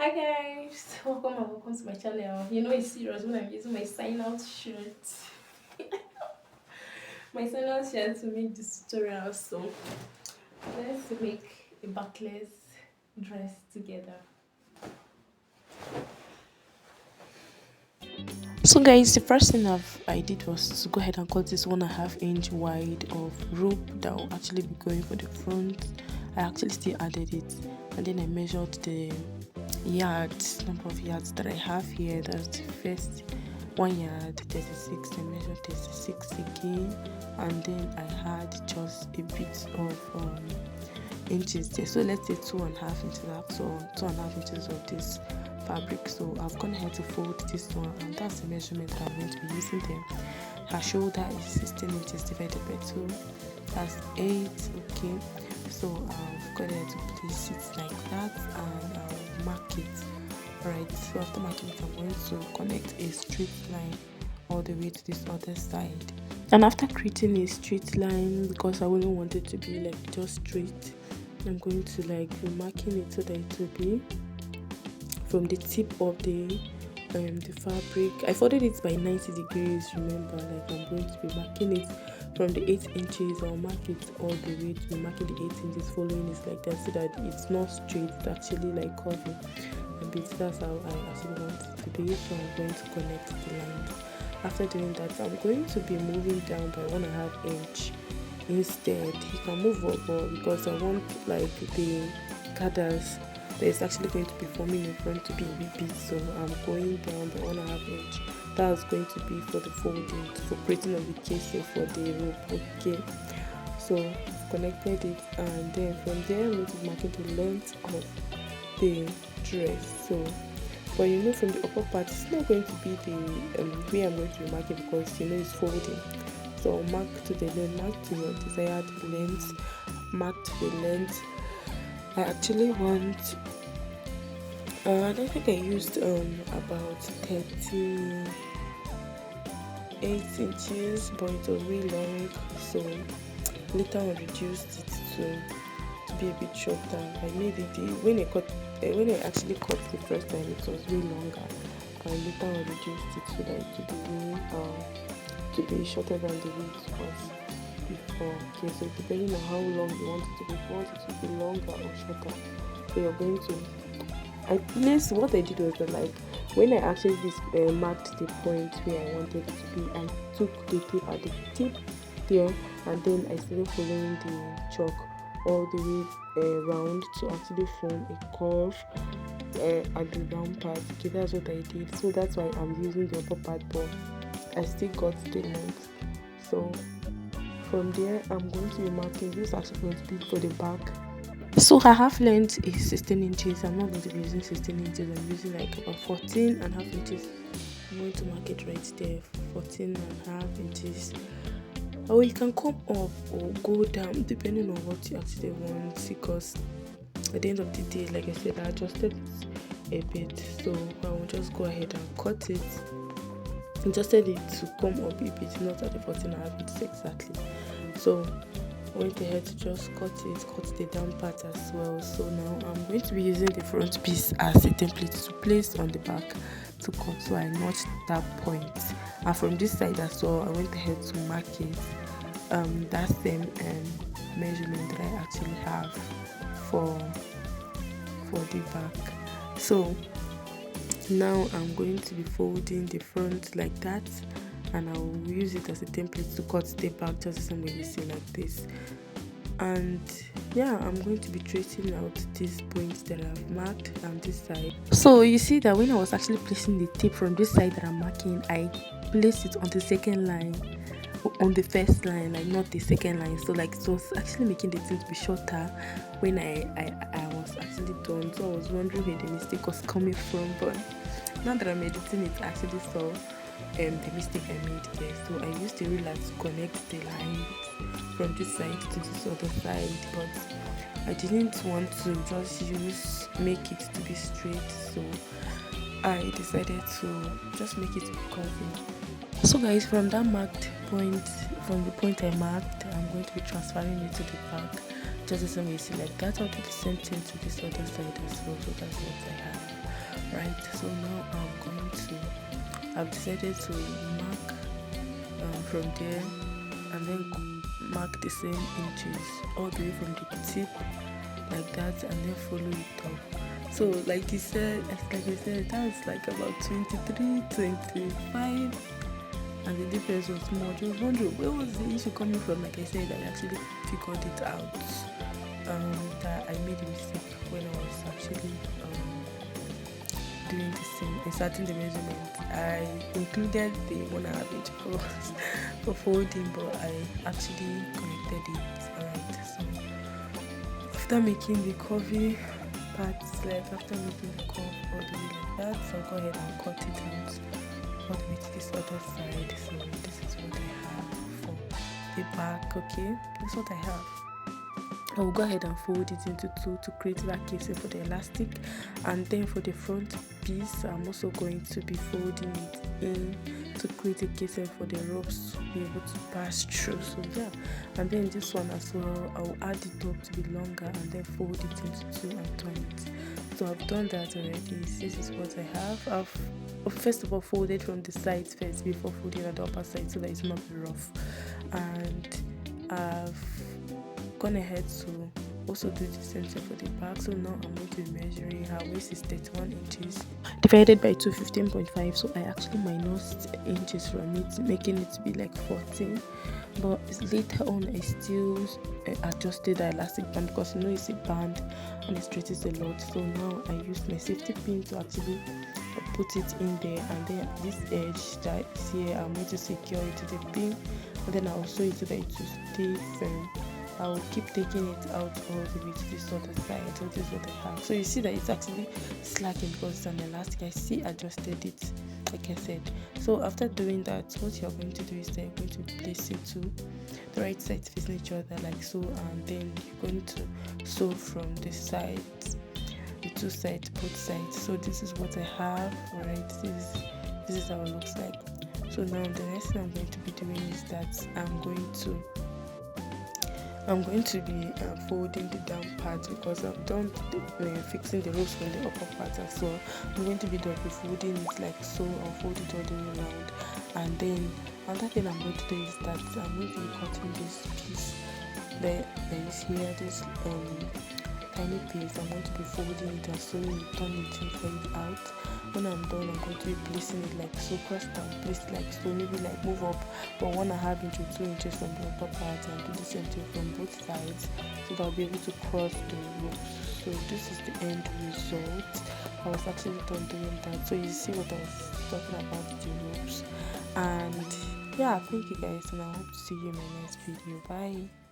Hi guys, welcome to my channel. You know it's serious when I'm using my sign out shirt. My sign out shirt to make this tutorial. So let's make a backless dress together. So guys, the first thing I did was to go ahead and cut this 1.5 inch wide of rope that will actually be going for the front. I actually still added it, and then I measured the yards, number of yards that I have here. That's the first 1 yard, 36. I measured 36 again, and then I had just a bit of inches there. So let's say 2.5 inches. I have 2.5 inches of this fabric. So I've gone ahead to fold this one, and that's the measurement that I'm going to be using there. Her shoulder is 16 inches divided by 2. That's 8. Okay. So I've got ahead to place it like that, and I'll mark it. Alright, so after marking it, I'm going to connect a straight line all the way to this other side. And after creating a straight line, because I wouldn't want it to be like just straight, I'm going to like be marking it so that it will be from the tip of the fabric. I folded it by 90 degrees. Remember, like I'm going to be marking it from the 8 inches. I'll mark it all the way to be marking the 8 inches, following it like that, so that it's not straight. It's actually like curving a bit. That's how I actually want it to be. So I'm going to connect the lines. After doing that, I'm going to be moving down by 1.5 inch. Instead, you can move up, but because I want like the gathers that is actually going to be forming in front to be a bit, so I'm going down by 1.5 inch. That's going to be for the folding, for creating of the casing for the rope. Okay, so I've connected it, and then from there I'm going to be marking the length of the dress. So but you know, from the upper part, it's not going to be the way I'm going to be marking, because you know it's folding. So I'll mark to the length, mark to your desired length, mark to the length. I actually want, I think I used about 38 inches, but it was really long, so later I reduced it to be a bit shorter. I made it when I actually cut the first time, it was way longer, and later I reduced it so that it would be shorter than the way it was before. Okay, so depending on how long you want it to be, if you want it to be longer or shorter, so you're going to what I did was that, like, when I actually marked the point where I wanted it to be, I took the tape at the tip there, and then I started following the chalk all the way around to actually form a curve at the down part. Okay, that's what I did. So that's why I'm using the upper part, but I still got the length. So from there, I'm going to be marking. This is actually going to be for the back. So her half length is 16 inches. I'm not going to be using 16 inches. I'm using like about 14.5 inches. I'm going to mark it right there, 14.5 inches. Or you can come up or go down depending on what you actually want, because at the end of the day, like I said, I adjusted it a bit. So I will just go ahead and cut it. Adjusted it to come up a bit, not at the 14.5 inches exactly. So I went ahead to just cut the down part as well. So now I'm going to be using the front piece as a template to place on the back to cut. So I notched that point, and from this side as well, I went ahead to mark it that same measurement that I actually have for the back. So now I'm going to be folding the front like that, and I will use it as a template to cut the back just the same way you see, like this. And yeah, I'm going to be tracing out these points that I've marked on this side. So you see that when I was actually placing the tape from this side that I'm marking, I placed it on the second line, on the first line, like not the second line. So like it was actually making the thing to be shorter when I was actually done. So I was wondering where the mistake was coming from, but now that I'm editing it, I actually saw the mistake I made there. So I used the ruler to connect the lines from this side to this other side, but I didn't want to just make it to be straight, so I decided to just make it to be curvy. So guys, from that marked point, from the point I marked, I'm going to be transferring it to the back. just the same way you see like that. I'll do the same thing to this other side as well. So that's what I have. Right, so now I've decided to mark from there, and then mark the same inches all the way from the tip like that, and then follow it up. So like you said, that's like about 23, 25, and the difference was much. I was wondering where was the issue coming from. Like I said, I actually figured it out, that I made a mistake when I was actually doing the same, inserting the measurement. I included the 1.5 inch for folding, but I actually connected it. Alright, so after making the curvy parts, like after making the curve all the way like that, so I'll go ahead and cut it out all the way to this other side. So this is what I have for the back. Okay, this is what I have. I will go ahead and fold it into two to create that casing for the elastic, and then for the front piece I'm also going to be folding it in to create a casing for the ropes to be able to pass through. So yeah, and then this one as well, I'll add it up to be longer and then fold it into two and turn it. So I've done that already. This is what I have. I've first of all folded from the sides first before folding at the upper side so that it's not rough, and I've gone ahead to also do the same thing for the back. So now I'm going to be measuring. Her waist is 31 inches divided by 2, 15.5. So I actually minused inches from it, making it to be like 14. But later on I still adjusted the elastic band, because it's a band and it stretches a lot. So now I used my safety pin to actually put it in there, and then this edge that is here, I'm going to secure it to the pin, and then I'll sew it so that it will stay firm. I will keep taking it out all the way to this other side. So this is what I have. So you see that it's actually slacking because it's an elastic. I still adjusted it, like I said. So after doing that, what you're going to do is that you're going to place it to the right sides facing each other like so, and then you're going to sew from the sides, the two sides, both sides. So this is what I have. Right, this is how it looks like. So now the next thing I'm going to be doing is that I'm going to be folding the down part, because I've done fixing the ropes from the upper part as well. I'm going to be double folding it like so. I'll fold it all the way around, and then another thing I'm going to do is that I'm going to be cutting this piece that is here, this tiny piece. I'm going to be folding it and sewing it, turning it inside out. When I'm done, I'm going to be placing it like so, cross down, place it like so, maybe like move up from 1.5 inch or 2 inches from the upper part, and do the same thing from both sides, so that I'll be able to cross the ropes. So this is the end result. I was actually done doing that. So you see what I was talking about, the ropes. And yeah, thank you guys, and I hope to see you in my next video. Bye.